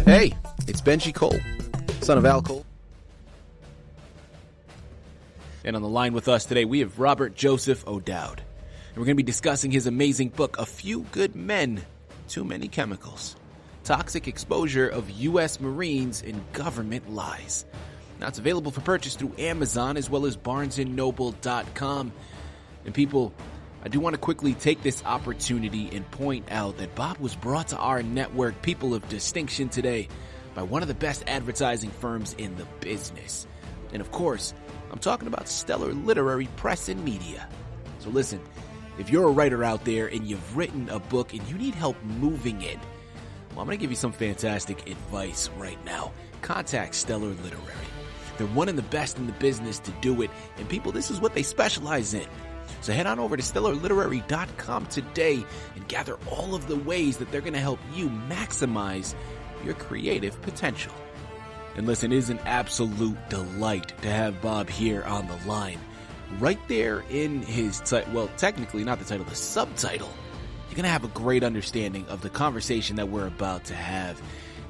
Hey, it's Benji Cole, son of Al Cole. And on the line with us today, we have Robert Joseph O'Dowd. And we're going to be discussing his amazing book, A Few Good Men, Too Many Chemicals. Toxic Exposure of U.S. Marines in Government Lies. Now, it's available for purchase through Amazon as well as BarnesandNoble.com. And people, I do want to quickly take this opportunity and point out that Bob was brought to our network, People of Distinction, today by one of the best advertising firms in the business. And of course, I'm talking about Stellar Literary Press and Media. So listen, if you're a writer out there and you've written a book and you need help moving it, well, I'm going to give you some fantastic advice right now. Contact Stellar Literary. They're one of the best in the business to do it. And people, this is what they specialize in. So head on over to stellarliterary.com today and gather all of the ways that they're going to help you maximize your creative potential. And listen, it is an absolute delight to have Bob here on the line. Right there in his, technically not the title, the subtitle, you're going to have a great understanding of the conversation that we're about to have.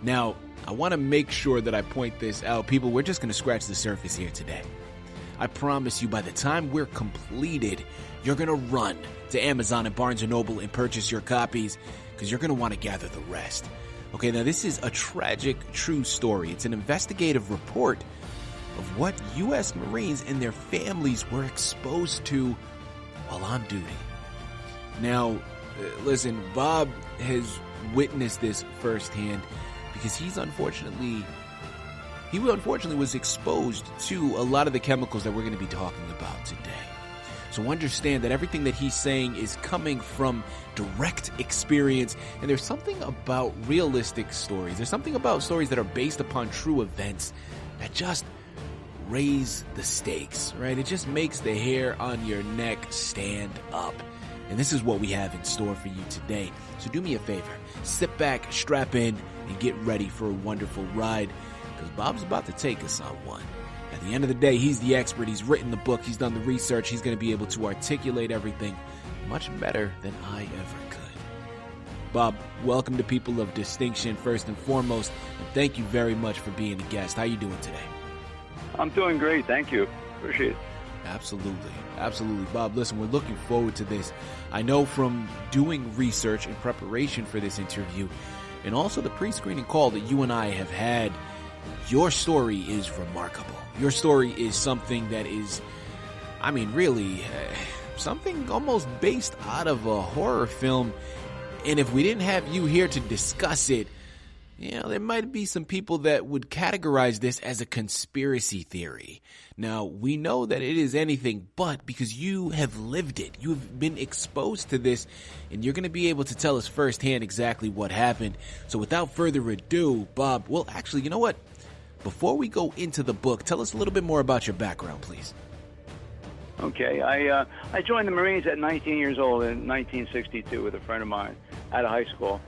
Now, I want to make sure that I point this out. People, we're just going to scratch the surface here today. I promise you, by the time we're completed, you're going to run to Amazon and Barnes & Noble and purchase your copies because you're going to want to gather the rest. Okay, now this is a tragic, true story. It's an investigative report of what U.S. Marines and their families were exposed to while on duty. Now, listen, Bob has witnessed this firsthand because he unfortunately was exposed to a lot of the chemicals that we're going to be talking about today. So understand that everything that he's saying is coming from direct experience, and there's something about realistic stories. There's something about stories that are based upon true events that just raise the stakes, right? It just makes the hair on your neck stand up. And this is what we have in store for you today. So do me a favor, sit back, strap in, and get ready for a wonderful ride, because Bob's about to take us on one. At the end of the day, he's the expert. He's written the book. He's done the research. He's going to be able to articulate everything much better than I ever could. Bob, welcome to People of Distinction, first and foremost, and thank you very much for being a guest. How are you doing today? I'm doing great. Thank you. Appreciate it. Absolutely. Absolutely. Bob, listen, we're looking forward to this. I know from doing research in preparation for this interview and also the pre-screening call that you and I have had, your story is remarkable. Your story is something that is, really, something almost based out of a horror film. And if we didn't have you here to discuss it, there might be some people that would categorize this as a conspiracy theory. Now, we know that it is anything but, because you have lived it. You've been exposed to this, and you're going to be able to tell us firsthand exactly what happened. So without further ado, Bob, well, actually, you know what? Before we go into the book, tell us a little bit more about your background, please. Okay. I joined the Marines at 19 years old in 1962 with a friend of mine out of high school.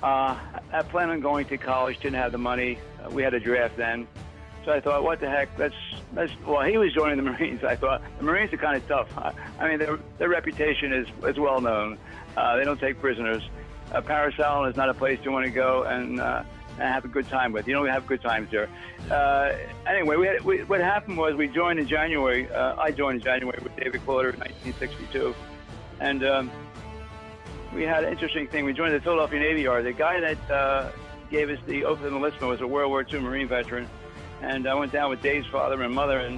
I planned on going to college, didn't have the money. We had a draft then. So I thought, what the heck, well, he was joining the Marines. I thought, the Marines are kind of tough. Their reputation is well known. They don't take prisoners. Paris Island is not a place you want to go and have a good time with. We have good times there. Anyway, what happened was we joined in January. I joined in January with David Cloder in 1962. And we had an interesting thing. We joined the Philadelphia Navy Yard. The guy that gave us the oath of enlistment was a World War II Marine veteran. And I went down with Dave's father and mother, and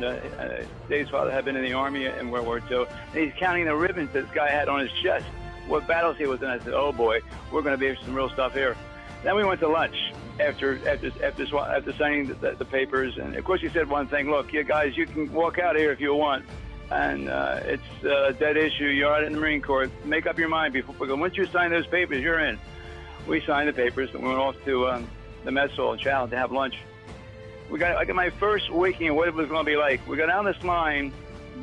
Dave's father had been in the Army in World War II. And he's counting the ribbons this guy had on his chest, what battles he was in. I said, oh boy, we're going to be some real stuff here. Then we went to lunch after signing the papers. And of course he said one thing, look, you guys, you can walk out of here if you want. And it's a dead issue. You're out in the Marine Corps. Make up your mind before. Once you sign those papers, you're in. We signed the papers and we went off to the mess hall in Challenge to have lunch. I got my first waking of what it was going to be like. We got down this line,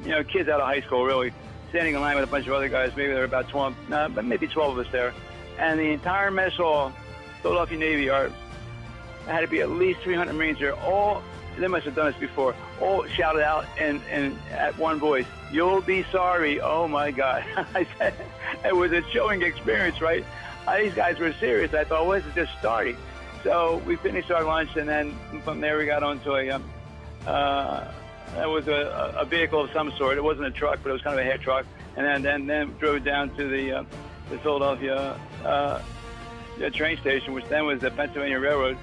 kids out of high school, really, standing in line with a bunch of other guys. Maybe there were about 12, but maybe 12 of us there. And the entire mess hall, Philadelphia Navy Yard, had to be at least 300 Marines there. They must have done this before. All shouted out and at one voice, "You'll be sorry." Oh my God! I said, it was a chilling experience, right? These guys were serious. I thought, well, this is just starting. So we finished our lunch, and then from there we got onto that was a vehicle of some sort. It wasn't a truck, but it was kind of a head truck. And then drove down to the Philadelphia train station, which then was the Pennsylvania Railroad.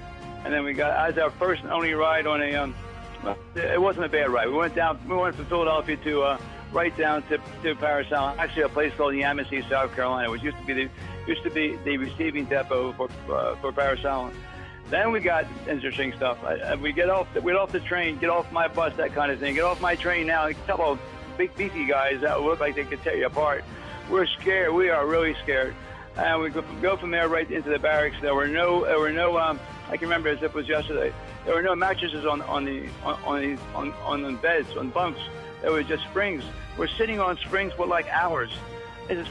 And then we got, as our first and only ride on it wasn't a bad ride. We went from Philadelphia to right down to Parris Island, actually a place called Yamasee, South Carolina, which used to be the receiving depot for Parris Island. Then we got interesting stuff. We'd get off the train, get off my bus, that kind of thing. Get off my train now. A couple of big beefy guys that look like they could tear you apart. We're scared. We are really scared. And we go from there right into the barracks. There were no. I can remember as if it was yesterday. There were no mattresses on the beds, on bunks. There were just springs. We're sitting on springs for like hours. This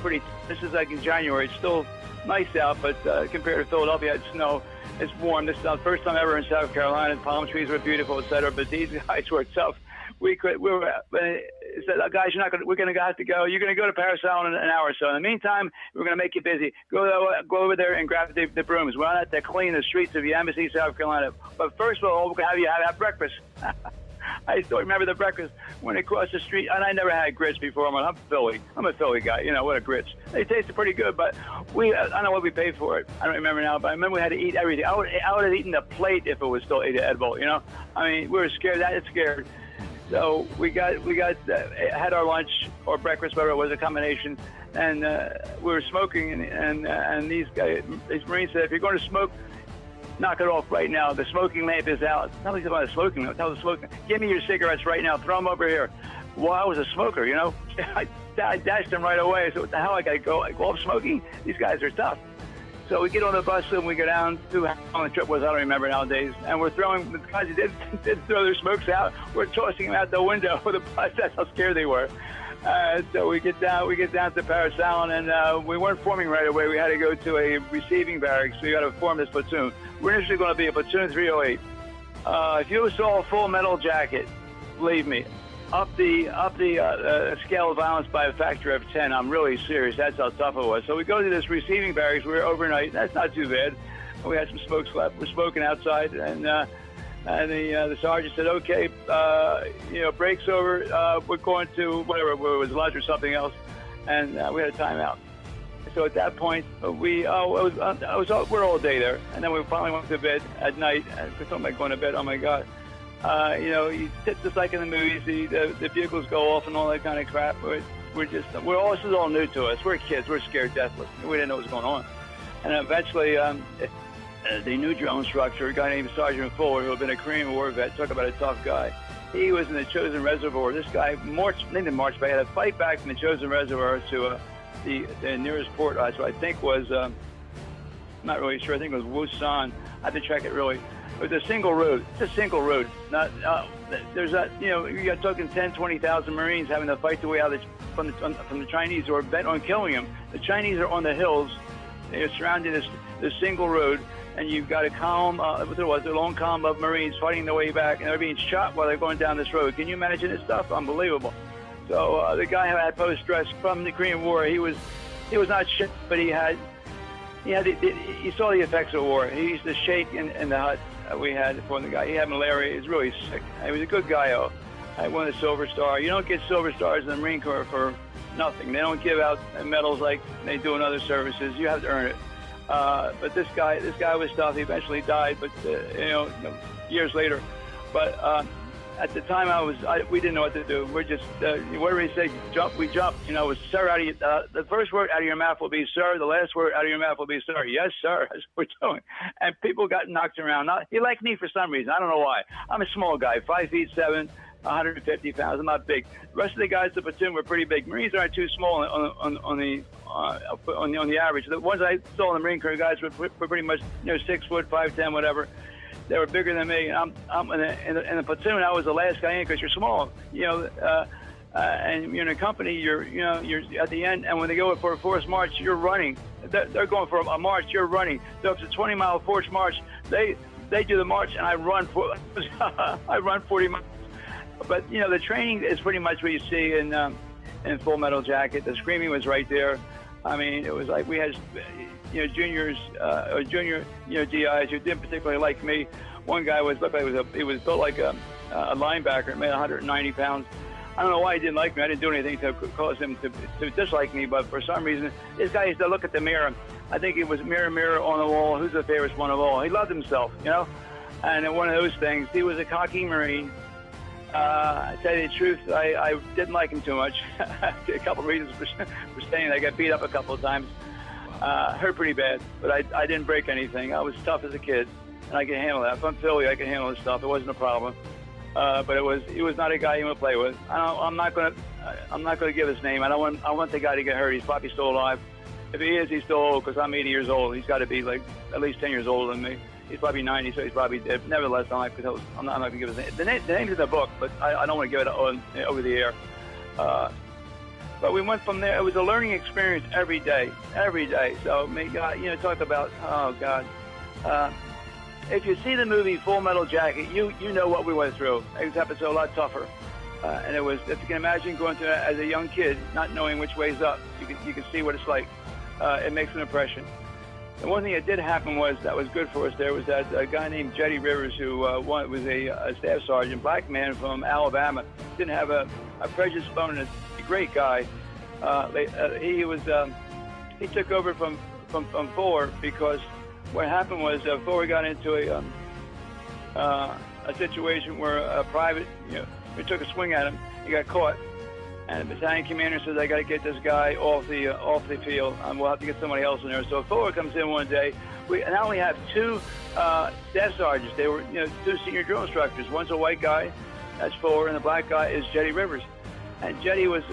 is like in January. It's still nice out, but compared to Philadelphia, it's snow. It's warm. This is the first time ever in South Carolina. Palm trees were beautiful, etc. But these guys were tough. We said, guys, we're going to have to go. You're going to go to Parris Island in an hour or so. In the meantime, we're going to make you busy. Go over there and grab the brooms. We're not to clean the streets of Yamasee, South Carolina. But first of all, we're going to have you have breakfast. I still remember the breakfast when they crossed the street, and I never had grits before. I'm Philly. I'm a Philly guy. What a grits. They tasted pretty good, but I don't know what we paid for it. I don't remember now, but I remember we had to eat everything. I would have eaten a plate if it was still edible. I mean, we were scared. Scared. So we had our lunch or breakfast, whatever it was, a combination, and we were smoking, and these Marines said, if you're going to smoke, knock it off right now. The smoking lamp is out. Tell me about the smoking lamp. Tell the smoking. Give me your cigarettes right now. Throw them over here. Well, I was a smoker, I dashed them right away. So what the hell? I got to go off smoking? These guys are tough. So we get on the bus and we go down to how long the trip was, I don't remember nowadays. And we're throwing, the guys who did throw their smokes out, we're tossing them out the window of the bus. That's how scared they were. So we get down to Parris Island, and we weren't forming right away. We had to go to a receiving barracks. We got to form this platoon. We're initially going to be a platoon 308. If you saw a Full Metal Jacket, believe me, up the scale of violence by a factor of 10. I'm really serious. That's how tough it was. So we go to this receiving barracks. We were overnight. That's not too bad. We had some smokes left. We're smoking outside, and the sergeant said, "Okay, break's over. We're going to whatever it was, lunch or something else," and we had a timeout. So at that point, we're all day there, and then we finally went to bed at night. And we're talking about going to bed. Oh my God. Just like in the movies, the vehicles go off and all that kind of crap. This is all new to us. We're kids. We're scared deathless. We didn't know what was going on. And eventually, the new drill instructor, a guy named Sergeant Fuller, who had been a Korean War vet, talk about a tough guy. He was in the Chosin Reservoir. This guy didn't march back. He had to fight back from the Chosin Reservoir to the nearest port. So I think was, not really sure. I think it was Wusan. I had to check it really. It was a single road. It's a single road. Not there's that. You got talking 10, 20,000 Marines having to fight their way out from the Chinese who are bent on killing them. The Chinese are on the hills. They're surrounding this single road, and you've got a column. A long column of Marines fighting their way back, and they're being shot while they're going down this road. Can you imagine this stuff? Unbelievable. So the guy who had post-stress from the Korean War, he was not shit, but he saw the effects of war. He used to shake in the hut we had for the guy. He had malaria. He was really sick. He was a good guy, though. I won a Silver Star. You don't get Silver Stars in the Marine Corps for nothing. They don't give out medals like they do in other services. You have to earn it. But this guy was tough. He eventually died, but years later. But at the time, we didn't know what to do. We're just whatever he said, jump, we jumped. It was sir out of the first word out of your mouth will be sir. The last word out of your mouth will be sir. Yes, sir. That's what we're doing. And people got knocked around. He liked me for some reason. I don't know why. I'm a small guy, 5'7", 150 pounds. I'm not big. The rest of the guys in the platoon were pretty big. Marines aren't too small on the average. The ones I saw in the Marine Corps guys were pretty much 6 foot, 5'10", whatever. They were bigger than me. I'm in the platoon. I was the last guy in because you're small, and you're in a company. You're at the end, and when they go for a forced march, you're running. They're going for a march. You're running. So if it's a 20-mile forced march, they do the march, and I run 40 miles. But the training is pretty much what you see in Full Metal Jacket. The screaming was right there. I mean, it was like we had juniors or junior DIs who didn't particularly like me. One guy looked like he was built like a linebacker, made 190 pounds. I don't know why he didn't like me. I didn't do anything to cause him to dislike me, but for some reason, this guy used to look at the mirror. I think it was mirror, mirror on the wall, who's the favorite one of all? He loved himself, and one of those things. He was a cocky Marine. I tell you the truth, I didn't like him too much. A couple of reasons for saying that. I got beat up a couple of times. Hurt pretty bad, but I didn't break anything. I was tough as a kid, and I could handle that. If I'm Philly, I could handle this stuff. It wasn't a problem. But he was not a guy you want to play with. I'm not gonna give his name. I want the guy to get hurt. He's probably still alive. If he is, he's still old because I'm 80 years old. He's got to be like at least 10 years older than me. He's probably 90, so he's probably dead. Nevertheless, I'm not gonna give his name. The name's in the book, but I don't want to give it over the air. But we went from there. It was a learning experience every day. So, talk about, oh God. If you see the movie Full Metal Jacket, you know what we went through, except it's a lot tougher. And it was, if you can imagine going through that as a young kid, not knowing which way's up, you can see what it's like. It makes an impression. And one thing that did happen that was good for us there was that a guy named Jetty Rivers, who was a staff sergeant, black man from Alabama, didn't have a prejudiced bonus, a great guy. He took over from Fuller because what happened was Fuller got into a situation where a private, we took a swing at him. He got caught, and the battalion commander says, "I got to get this guy off the field. We'll have to get somebody else in there." So Fuller comes in one day. We not only have two staff sergeants, they were two senior drill instructors. One's a white guy, that's Fuller, and the black guy is Jetty Rivers. And Jetty was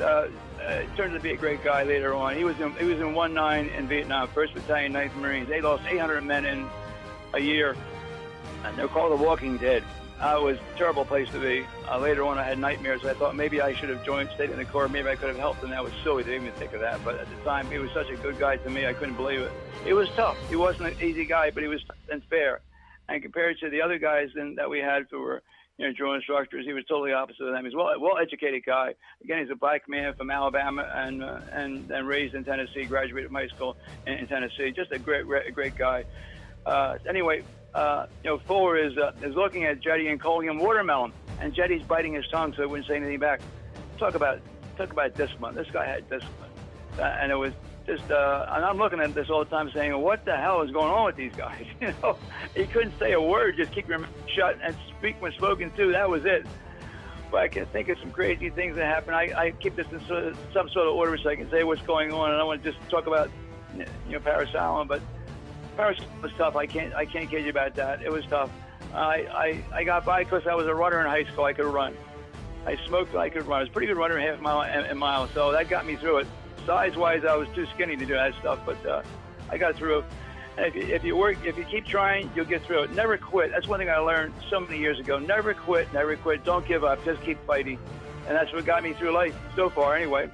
turned to be a great guy later on. He was in 1-9 in Vietnam, 1st Battalion, 9th Marines. They lost 800 men in a year, and they're called the Walking Dead. It was a terrible place to be. Later on, I had nightmares. I thought maybe I should have stayed in the Corps. Maybe I could have helped, and that was silly to even think of that. But at the time, he was such a good guy to me, I couldn't believe it. It was tough. He wasn't an easy guy, but he was fair. And compared to the other guys that we had who were drill instructors, he was totally opposite of them. He's a well-educated guy. Again, he's a black man from Alabama and raised in Tennessee, graduated from high school in Tennessee. Just a great guy. Anyway, Fuller is looking at Jetty and calling him watermelon, and Jetty's biting his tongue so he wouldn't say anything back. Talk about discipline. This guy had discipline, and it was just. And I'm looking at this all the time, saying, "What the hell is going on with these guys?" He couldn't say a word, just keep your mouth shut and speak when spoken to. That was it. But I can think of some crazy things that happen. I keep this in some sort of order so I can say what's going on, and I don't want to just talk about Parris Island, but Parris was tough. I can't kid you about that. It was tough. I got by because I was a runner in high school. I could run. I smoked. I could run. I was a pretty good runner, half mile and mile. So that got me through it. Size-wise, I was too skinny to do that stuff, but I got through. And if you keep trying, you'll get through it. Never quit. That's one thing I learned so many years ago. Never quit. Don't give up. Just keep fighting. And that's what got me through life so far, anyway.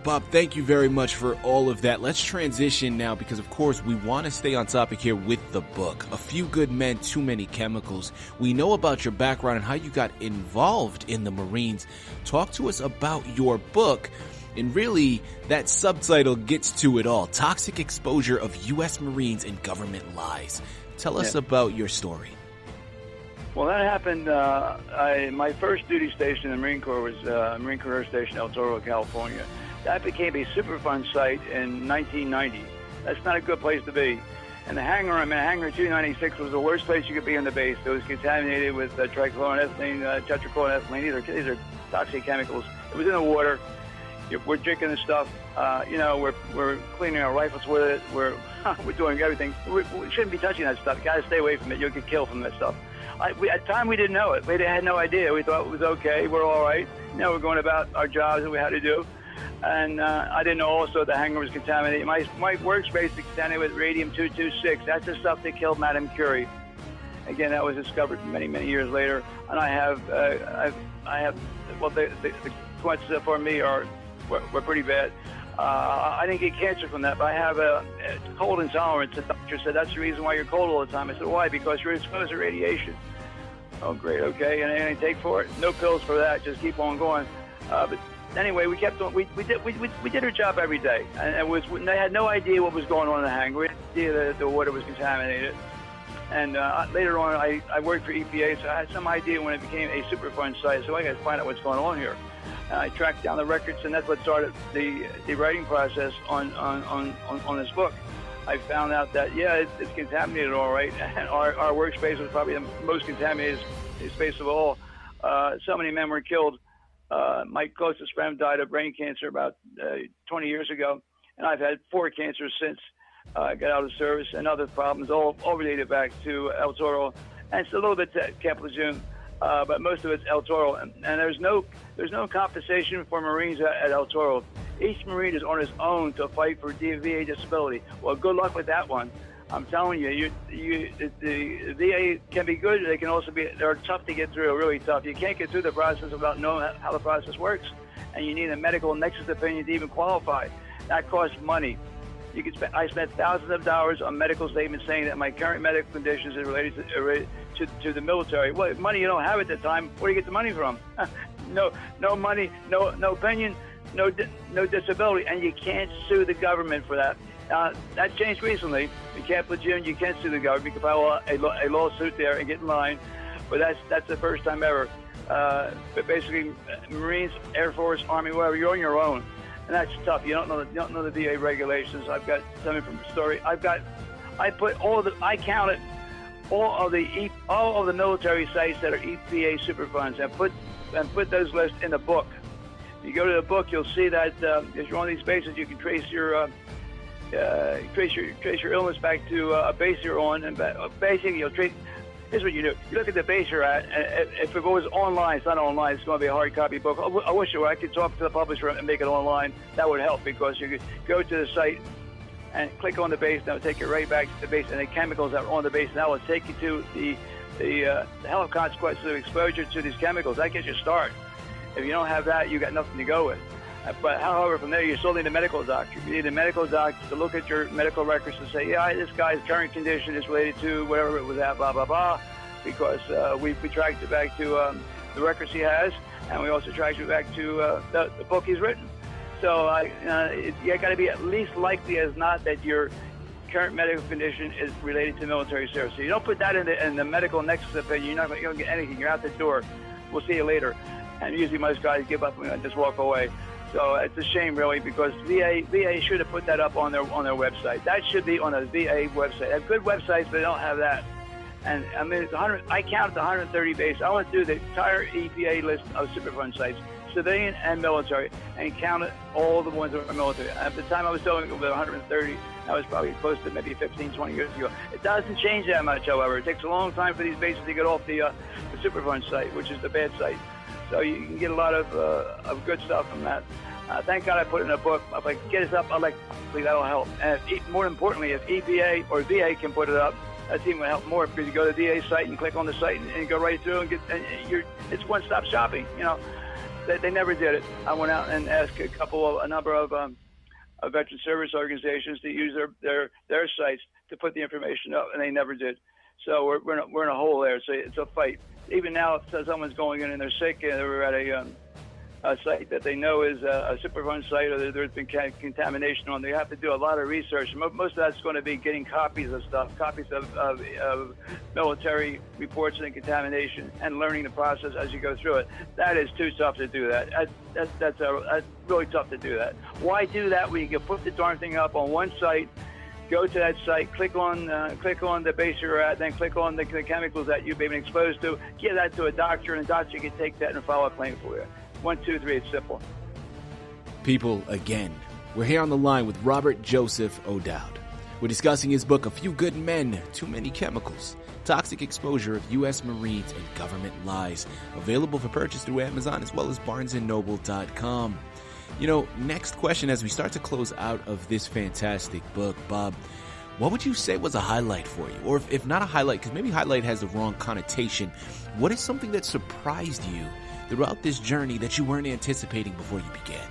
Bob, thank you very much for all of that. Let's transition now because, of course, we want to stay on topic here with the book. A Few Good Men, Too Many Chemicals. We know about your background and how you got involved in the Marines. Talk to us about your book. And really, that subtitle gets to it all. Toxic Exposure of U.S. Marines and Government Lies. Tell us about your story. Well, that happened. My first duty station in the Marine Corps was Marine Career Station, El Toro, California. That became a Superfund site in 1990. That's not a good place to be. And the hangar, Hangar 296 was the worst place you could be on the base. It was contaminated with trichloroethylene, tetrachloroethylene. These are toxic chemicals. It was in the water. We're drinking this stuff. We're cleaning our rifles with it. We're doing everything. We shouldn't be touching that stuff. You got to stay away from it. You'll get killed from that stuff. At the time, we didn't know it. We had no idea. We thought it was okay. We're all right. We're going about our jobs that we had to do. And I didn't know also the hangar was contaminated. My workspace was contaminated with radium-226. That's the stuff that killed Madame Curie. Again, that was discovered many, many years later. And I have the consequences for me were pretty bad. I didn't get cancer from that, but I have a cold intolerance. The doctor said, that's the reason why you're cold all the time. I said, why? Because you're exposed to radiation. Oh, great, okay. And anything to take for it? No pills for that. Just keep on going. But anyway, we kept on. We did our job every day, and they had no idea what was going on in the hangar. We had no idea that the water was contaminated. And later on, I worked for EPA, so I had some idea when it became a Superfund site. So I got to find out what's going on here. And I tracked down the records, and that's what started the writing process on this book. I found out that it's contaminated all right, and our workspace was probably the most contaminated space of all. So many men were killed. My closest friend died of brain cancer about 20 years ago, and I've had 4 cancers since I got out of service, and other problems, all related back to El Toro, and it's a little bit to Camp Lejeune, but most of it's El Toro. And there's no compensation for Marines at El Toro. Each Marine is on his own to fight for VA disability. Well, good luck with that one. I'm telling you, the VA can be good. They can also they're tough to get through, really tough. You can't get through the process without knowing how the process works, and you need a medical nexus opinion to even qualify. That costs money. I spent thousands of dollars on medical statements saying that my current medical conditions are related to the military. Well, money you don't have at the time. Where do you get the money from? No money, no opinion, no disability, and you can't sue the government for that. That changed recently. In Camp Lejeune, you can sue the government. You can file a lawsuit there and get in line, but that's the first time ever. But basically, Marines, Air Force, Army, whatever, you're on your own. And that's tough. You don't know the VA regulations. I've got something from the story. I counted all of the military sites that are EPA Superfunds and put those lists in the book. If you go to the book, you'll see that if you're on these bases, you can trace your illness back to a base you're on, and basically you'll treat. Here's what you do. You look at the base you're at, and if it was online, it's not online, it's going to be a hard copy book. I wish it were. I could talk to the publisher and make it online. That would help, because you could go to the site and click on the base, and that will take you right back to the base and the chemicals that are on the base, and that will take you to the health consequences of exposure to these chemicals. That gets you a start. If you don't have that, you got nothing to go with. But however, from there, you still need a medical doctor. You need a medical doctor to look at your medical records and say, this guy's current condition is related to whatever it was at, blah, blah, blah, because we tracked it back to the records he has, and we also tracked it back to the book he's written. So you got to be at least likely as not that your current medical condition is related to military service. So you don't put that in the medical nexus opinion, you're not going to get anything. You're out the door. We'll see you later. And usually most guys give up and just walk away. So it's a shame, really, because VA should have put that up on their website. That should be on a VA website. They have good websites, but they don't have that. And I mean, I counted 130 bases. I went through the entire EPA list of Superfund sites, civilian and military, and counted all the ones that were military. At the time I was doing it with 130, that was probably close to maybe 15, 20 years ago. It doesn't change that much, however. It takes a long time for these bases to get off the Superfund site, which is the bad site. So you can get a lot of good stuff from that. Thank God I put it in a book. If I get it up, that'll help. And more importantly, if EPA or VA can put it up, that team will help more, because you go to the VA site and click on the site and go right through and it's one-stop shopping. You know, they never did it. I went out and asked a number of veteran service organizations to use their sites to put the information up, and they never did. So we're in a hole there. So it's a fight. Even now, if someone's going in and they're sick and they're at a site that they know is a Superfund site, or there's been contamination on, they have to do a lot of research. Most of that's going to be getting copies of stuff, copies of military reports and contamination, and learning the process as you go through it. That is too tough to do that. That's really tough to do that. Why do that when you can put the darn thing up on one site? Go to that site, click on the base you're at, then click on the chemicals that you've been exposed to. Give that to a doctor, and a doctor can take that and file a claim for you. 1, 2, 3, it's simple. People, again, we're here on the line with Robert Joseph O'Dowd. We're discussing his book, A Few Good Men, Too Many Chemicals, Toxic Exposure of U.S. Marines and Government Lies. Available for purchase through Amazon as well as BarnesandNoble.com. You know, next question as we start to close out of this fantastic book, Bob, what would you say was a highlight for you? Or if not a highlight, because maybe highlight has the wrong connotation, what is something that surprised you throughout this journey that you weren't anticipating before you began?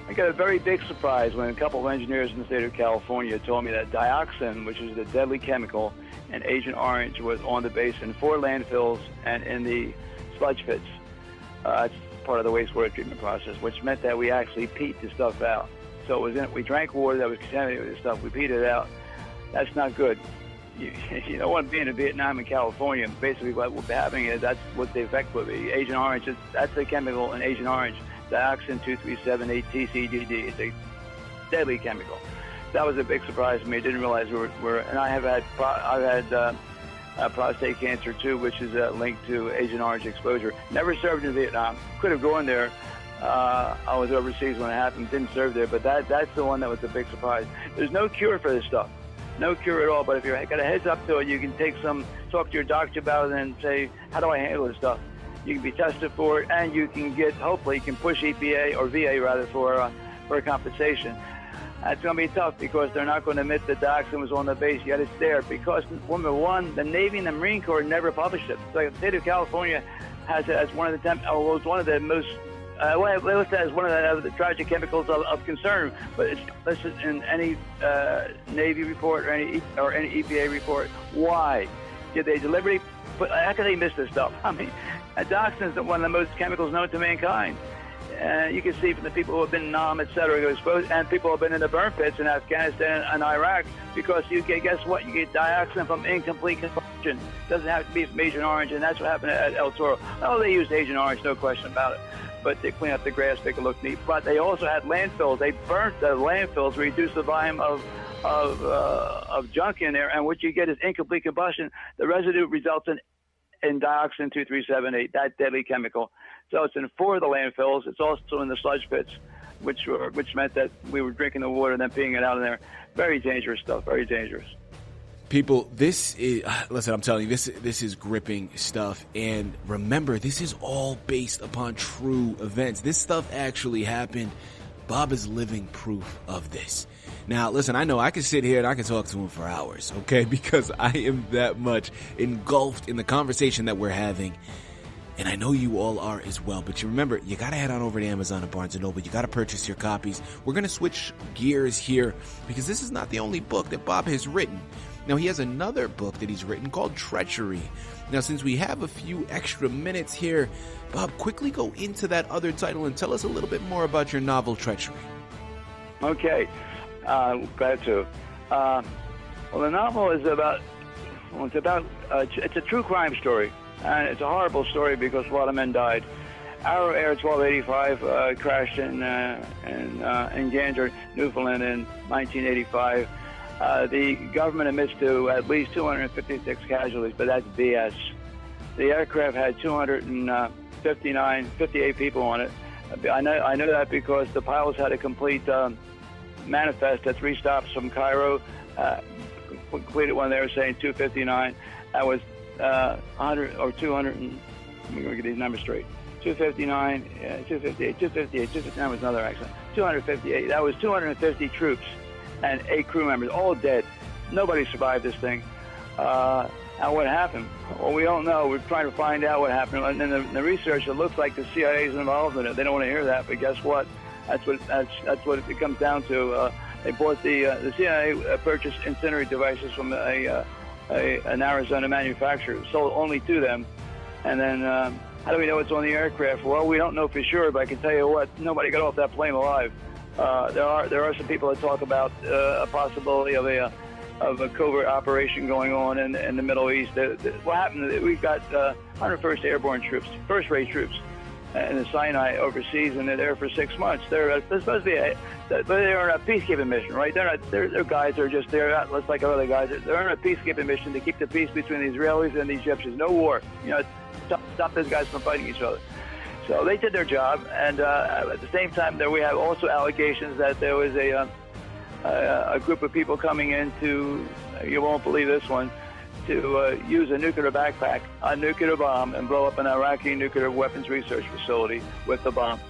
I got a very big surprise when a couple of engineers in the state of California told me that dioxin, which is the deadly chemical, and Agent Orange was on the base in 4 landfills and in the sludge pits. part of the wastewater treatment process, which meant that we actually peed the stuff out. So we drank water that was contaminated with this stuff. We peed it out. That's not good. You don't want to be in Vietnam and California. Basically, what will be happening is that's what the effect would be. Agent Orange, that's the chemical in Agent Orange, dioxin 2,3,7,8 TCDD. It's a deadly chemical. That was a big surprise to me. I didn't realize and I've had prostate cancer too, which is linked to Agent Orange exposure. Never served in Vietnam. Could have gone there. I was overseas when it happened. Didn't serve there, but that's the one that was a big surprise. There's no cure for this stuff. No cure at all, but if you've got a heads up to it, you can talk to your doctor about it and say, how do I handle this stuff? You can be tested for it, and you can hopefully you can push EPA or VA rather for a compensation. It's going to be tough because they're not going to admit that dioxin was on the base, yet it's there. Because, number one, the Navy and the Marine Corps never published it. So the state of California has it as one of the most listed as one of the tragic chemicals of concern, but it's listed in any Navy report or any EPA report. Why? Did they deliberately how could they miss this stuff? I mean, dioxin is one of the most chemicals known to mankind. You can see from the people who have been in Nam, et cetera, exposed, and people who have been in the burn pits in Afghanistan and Iraq, because guess what? You get dioxin from incomplete combustion. It doesn't have to be from Agent Orange, and that's what happened at El Toro. Oh, they used Agent Orange, no question about it. But they clean up the grass, make it look neat. But they also had landfills. They burnt the landfills, reduced the volume of junk in there, and what you get is incomplete combustion. The residue results in dioxin 2,3,7,8, that deadly chemical. So it's in 4 of the landfills. It's also in the sludge pits, which meant that we were drinking the water and then peeing it out in there. Very dangerous stuff. Very dangerous. People, this is, listen, I'm telling you, this is gripping stuff. And remember, this is all based upon true events. This stuff actually happened. Bob is living proof of this. Now, listen, I know I can sit here and I can talk to him for hours, okay? Because I am that much engulfed in the conversation that we're having. And I know you all are as well. But you remember, you got to head on over to Amazon and Barnes & Noble. You got to purchase your copies. We're going to switch gears here because this is not the only book that Bob has written. Now, he has another book that he's written called Treachery. Now, since we have a few extra minutes here, Bob, quickly go into that other title and tell us a little bit more about your novel, Treachery. Okay. Glad to. Well, the novel is it's a true crime story. And it's a horrible story because a lot of men died. Arrow Air 1285 crashed in Gander, Newfoundland in 1985. The government admits to at least 256 casualties, but that's BS. The aircraft had 58 people on it. I know that because the pilots had a complete manifest at 3 stops from Cairo. Completed one there saying 259. That was 100 or 200. Let me get these numbers straight. 259, 258, 259 was another accident. 258. That was 250 troops and 8 crew members, all dead. Nobody survived this thing. Now, what happened? Well, we don't know. We're trying to find out what happened. And in the research, it looks like the CIA is involved in it. They don't want to hear that, but guess what? That's what it comes down to. They bought the CIA purchased incendiary devices from an Arizona manufacturer, sold only to them. And then how do we know it's on the aircraft? Well, we don't know for sure, but I can tell you what, nobody got off that plane alive. There are some people that talk about a possibility of a covert operation going on in the Middle East. What happened? We've got 101st Airborne troops, first-rate troops, in the Sinai overseas, and they're there for 6 months. They're supposed to be they're on a peacekeeping mission, right? They're guys are just there, just like other guys. They're on a peacekeeping mission to keep the peace between the Israelis and the Egyptians. No war, stop those guys from fighting each other. So they did their job, and at the same time, there we have also allegations that there was a group of people coming in to, you won't believe this one, to use a nuclear backpack, a nuclear bomb, and blow up an Iraqi nuclear weapons research facility with the bomb.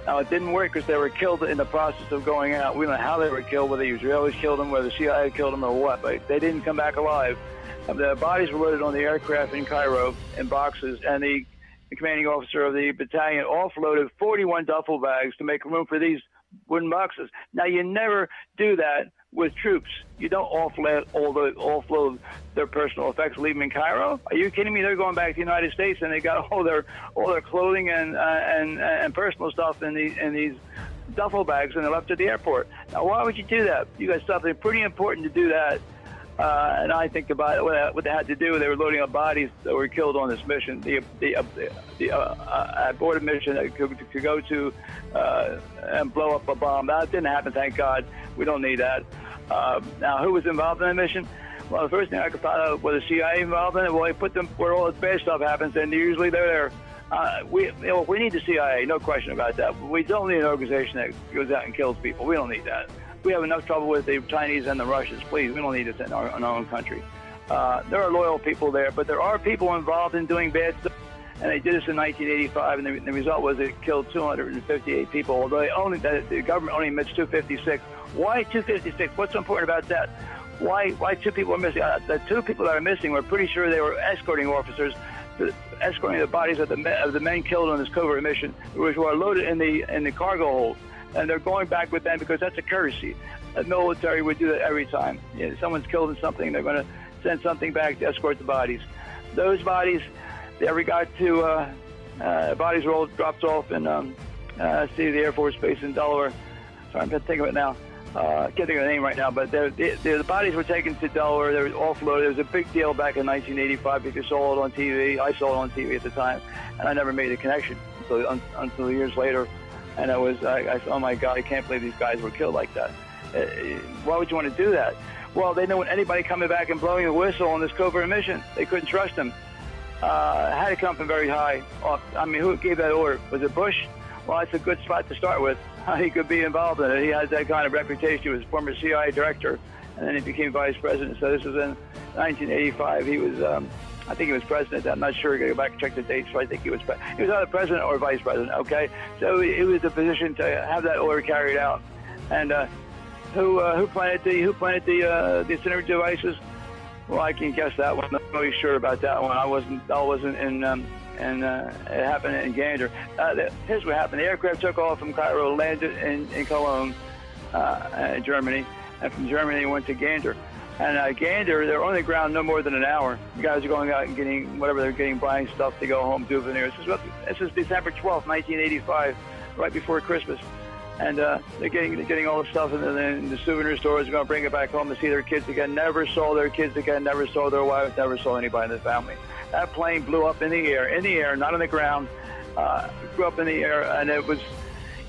Now, it didn't work because they were killed in the process of going out. We don't know how they were killed, whether the Israelis killed them, whether the CIA killed them, or what, but they didn't come back alive. The bodies were loaded on the aircraft in Cairo in boxes, and the commanding officer of the battalion offloaded 41 duffel bags to make room for these wooden boxes. Now, you never do that with troops. You don't offload their personal effects, leave them in Cairo. Are you kidding me? They're going back to the United States, and they got all their clothing and personal stuff in these duffel bags, and they're left at the airport. Now, why would you do that? You got something pretty important to do that. And I think about it, what they had to do. They were loading up bodies that were killed on this mission, the aborted mission that could go to and blow up a bomb. That didn't happen, thank God. We don't need that. Now, who was involved in the mission? Well, the first thing I could find out was the CIA involved in it. Well, they put them where all this bad stuff happens, and usually they're there. We need the CIA, no question about that. But we don't need an organization that goes out and kills people. We don't need that. We have enough trouble with the Chinese and the Russians. Please, we don't need this in our own country. There are loyal people there, but there are people involved in doing bad stuff. And they did this in 1985, and the result was it killed 258 people, although the government only admits 256. Why 256? What's so important about that? Why two people are missing? The two people that are missing, we're pretty sure they were escorting officers, escorting the bodies of the men killed on this covert mission, which were loaded in the cargo hold. And they're going back with them because that's a courtesy. The military would do that every time. Someone's killed in something, they're going to send something back to escort the bodies. Those bodies, they ever got to, bodies were all dropped off in the Air Force Base in Delaware. Sorry, I'm thinking of it now. I can't think of the name right now, but the bodies were taken to Delaware. They were offloaded. It was a big deal back in 1985 because you saw it on TV. I saw it on TV at the time, and I never made a connection until years later. And I said, oh my God, I can't believe these guys were killed like that. Why would you want to do that? Well, they didn't want anybody coming back and blowing a whistle on this covert mission. They couldn't trust them. It had to come from very high up. I mean, who gave that order? Was it Bush? Well, that's a good spot to start with. He could be involved in it. He has that kind of reputation. He was former CIA director, and then he became vice president. So this was in 1985. He was, I think he was president. I'm not sure. I go back and check the dates. So I think he was either president or vice president. Okay, so he was in a position to have that order carried out. And who planted the incendiary devices? Well, I can guess that one. I'm not really sure about that one. I wasn't in. And it happened in Gander. Here's what happened. The aircraft took off from Cairo, landed in Cologne, Germany, and from Germany went to Gander. And Gander, they're on the ground no more than an hour. The guys are going out and getting whatever they're getting, buying stuff to go home, souvenirs. This is December 12th, 1985, right before Christmas. And they're getting all the stuff in the souvenir stores. They're going to bring it back home to see their kids again. Never saw their kids again, never saw their wives, never saw anybody in the family. That plane blew up in the air, not on the ground. Blew up in the air, and it was,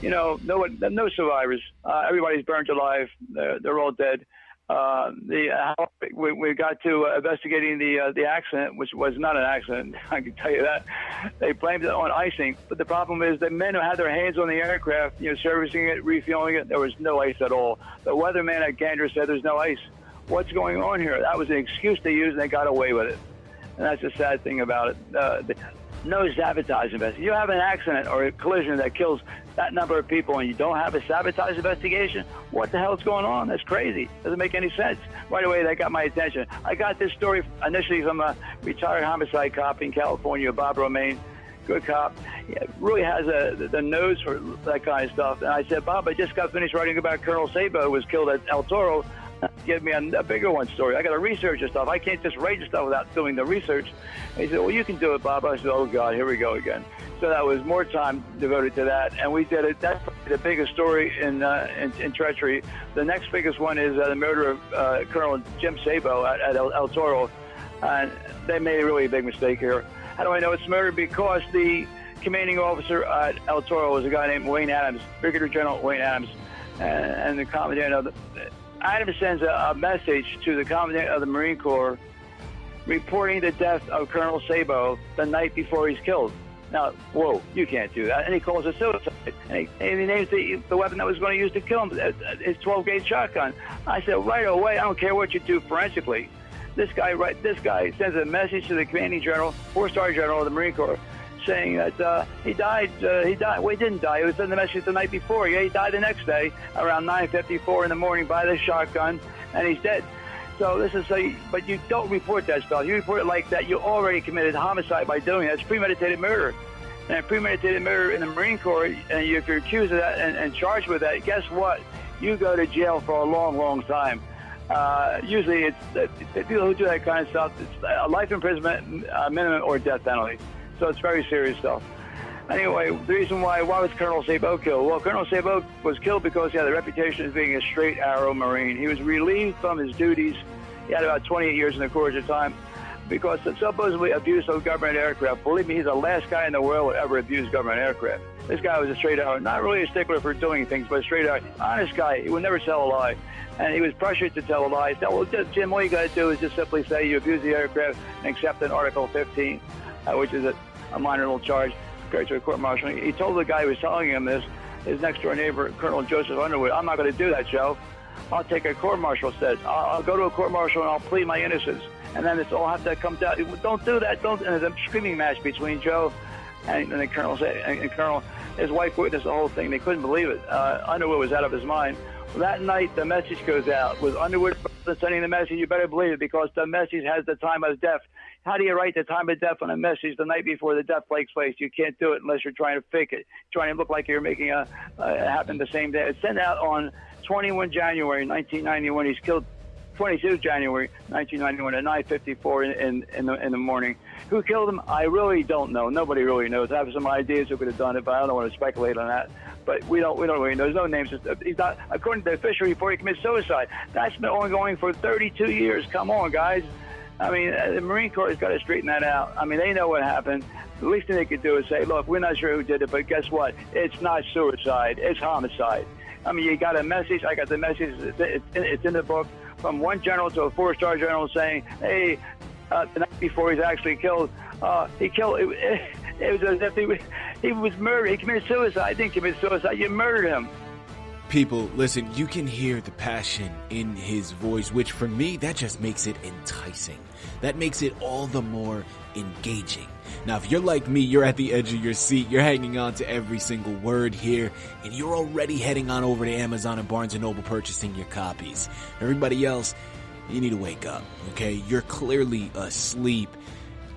no survivors. Everybody's burned alive. They're all dead. We got to investigating the accident, which was not an accident. I can tell you that. They blamed it on icing, but the problem is the men who had their hands on the aircraft, servicing it, refueling it, there was no ice at all. The weatherman at Gander said there's no ice. What's going on here? That was an excuse they used, and they got away with it. And that's the sad thing about it. No sabotage investigation. You have an accident or a collision that kills that number of people and you don't have a sabotage investigation? What the hell's going on? That's crazy. Doesn't make any sense. Right away, that got my attention. I got this story initially from a retired homicide cop in California, Bob Romaine. Good cop. He really has the nose for that kind of stuff. And I said, Bob, I just got finished writing about Colonel Sabo, who was killed at El Toro. Give me a bigger one story. I got to research this stuff. I can't just write the stuff without doing the research. And he said, well, you can do it, Bob. I said, oh, God, here we go again. So that was more time devoted to that. And we did it. That's the biggest story in treachery. The next biggest one is the murder of Colonel Jim Sabo at El Toro. And they made a really big mistake here. How do I know it's murder? Because the commanding officer at El Toro was a guy named Wayne Adams, Brigadier General Wayne Adams, and the commandant of the... Adams sends a message to the commandant of the Marine Corps reporting the death of Colonel Sabo the night before he's killed. Now, whoa, you can't do that. And he calls it suicide. And he names the weapon that was going to use to kill him, his 12-gauge shotgun. I said, right away, I don't care what you do forensically. This guy sends a message to the commanding general, 4-star general of the Marine Corps, saying that he died. Well, he didn't die. It was in the message the night before. Yeah, he died the next day around 9:54 in the morning by the shotgun, and he's dead. So this is but you don't report that stuff. You report it like that. You already committed homicide by doing it. It's premeditated murder. and premeditated murder in the Marine Corps, and if you're accused of that and charged with that, guess what? You go to jail for a long, long time. Usually it's the people who do that kind of stuff, it's a life imprisonment, minimum, or death penalty. So it's very serious stuff. Anyway, the reason why was Colonel Sabot killed? Well, Colonel Sabot was killed because he had a reputation as being a straight arrow Marine. He was relieved from his duties. He had about 28 years in the Corps at the time because of supposedly abuse of government aircraft. Believe me, he's the last guy in the world to ever abuse government aircraft. This guy was a straight arrow, not really a stickler for doing things, but a straight arrow. Honest guy. He would never tell a lie. And he was pressured to tell a lie. He said, well, Jim, all you got to do is just simply say you abuse the aircraft and accept an Article 15, which is a minor little charge compared to a court-martial. He told the guy who was telling him this, his next-door neighbor, Colonel Joseph Underwood, I'm not going to do that, Joe. I'll take a court-martial, said. I'll go to a court-martial and I'll plead my innocence. And then it's all have to come down. Don't do that. Don't. And there's a screaming match between Joe and the Colonel. And Colonel, his wife witnessed the whole thing. They couldn't believe it. Underwood was out of his mind. Well, that night, the message goes out. With Underwood sending the message, you better believe it, because the message has the time of death. How do you write the time of death on a message the night before the death takes place? You can't do it unless you're trying to fake it, trying to look like you're making it happen the same day. It's sent out on 21 January 1991. He's killed 22 January 1991 at 9:54 in the morning. Who killed him? I really don't know. Nobody really knows. I have some ideas who could have done it, but I don't want to speculate on that. But we don't really know. There's no names. He's not, according to the official report, he committed suicide. That's been ongoing for 32 years. Come on, guys. I mean, the Marine Corps has got to straighten that out. I mean, they know what happened. The least thing they could do is say, look, we're not sure who did it, but guess what? It's not suicide. It's homicide. I mean, you got a message. I got the message. It's in the book, from one general to a 4-star general saying, hey, the night before he's actually killed, he killed. It was as if he was murdered. He committed suicide. He didn't commit suicide. You murdered him. People, listen, you can hear the passion in his voice, which for me, that just makes it enticing. That makes it all the more engaging. Now, if you're like me, you're at the edge of your seat, you're hanging on to every single word here, and you're already heading on over to Amazon and Barnes & Noble purchasing your copies. Everybody else, you need to wake up, okay? You're clearly asleep.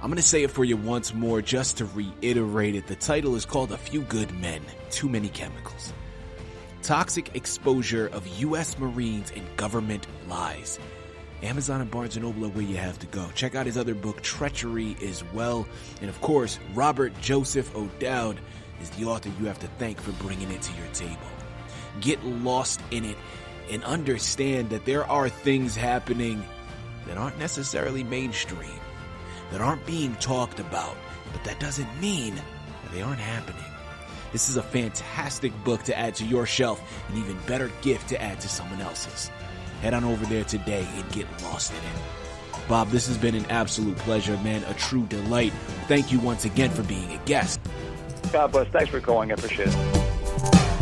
I'm going to say it for you once more just to reiterate it. The title is called A Few Good Men, Too Many Chemicals. Toxic Exposure of U.S. Marines and Government Lies. Amazon and Barnes & Noble are where you have to go. Check out his other book, Treachery, as well. And of course, Robert Joseph O'Dowd is the author you have to thank for bringing it to your table. Get lost in it and understand that there are things happening that aren't necessarily mainstream, that aren't being talked about, but that doesn't mean that they aren't happening. This is a fantastic book to add to your shelf, an even better gift to add to someone else's. Head on over there today and get lost in it. Bob, this has been an absolute pleasure, man, a true delight. Thank you once again for being a guest. God bless. Thanks for calling. I appreciate it.